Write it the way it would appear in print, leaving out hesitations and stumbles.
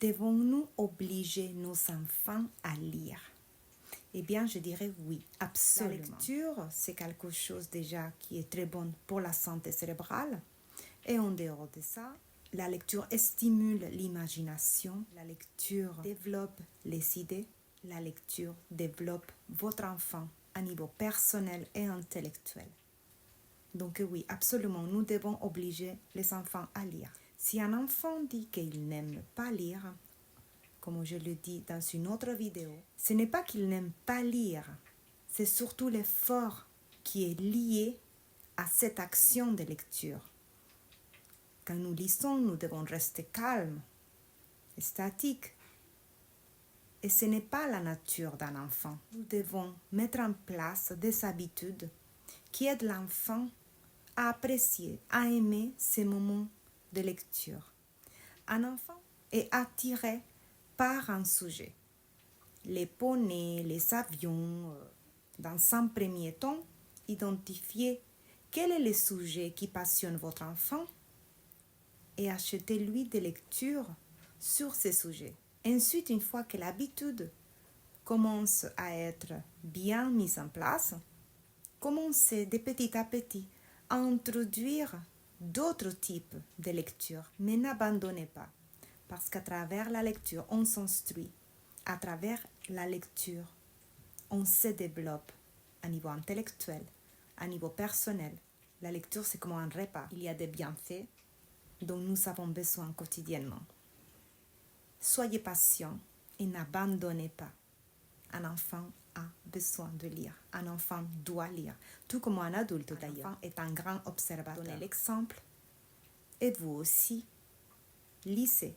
Devons-nous obliger nos enfants à lire? Eh bien, je dirais oui, absolument. La lecture, c'est quelque chose déjà qui est très bon pour la santé cérébrale. Et en dehors de ça, la lecture stimule l'imagination, la lecture développe les idées, la lecture développe votre enfant à niveau personnel et intellectuel. Donc oui, absolument, nous devons obliger les enfants à lire. Si un enfant dit qu'il n'aime pas lire, comme je le dis dans une autre vidéo, ce n'est pas qu'il n'aime pas lire, c'est surtout l'effort qui est lié à cette action de lecture. Quand nous lisons, nous devons rester calmes, statiques. Et ce n'est pas la nature d'un enfant. Nous devons mettre en place des habitudes qui aident l'enfant à apprécier, à aimer ces moments de lecture. Un enfant est attiré par un sujet. Les poneys, les avions. Dans un premier temps, identifiez quel est le sujet qui passionne votre enfant et achetez-lui des lectures sur ces sujets. Ensuite, une fois que l'habitude commence à être bien mise en place, commencez de petit à petit à introduire d'autres types de lectures, mais n'abandonnez pas, parce qu'à travers la lecture, on s'instruit. À travers la lecture, on se développe à niveau intellectuel, à niveau personnel. La lecture, c'est comme un repas. Il y a des bienfaits dont nous avons besoin quotidiennement. Soyez patient et n'abandonnez pas. Un enfant a besoin de lire. Un enfant doit lire. Tout comme un adulte d'ailleurs. Un enfant est un grand observateur. Donnez l'exemple. Et vous aussi, lisez.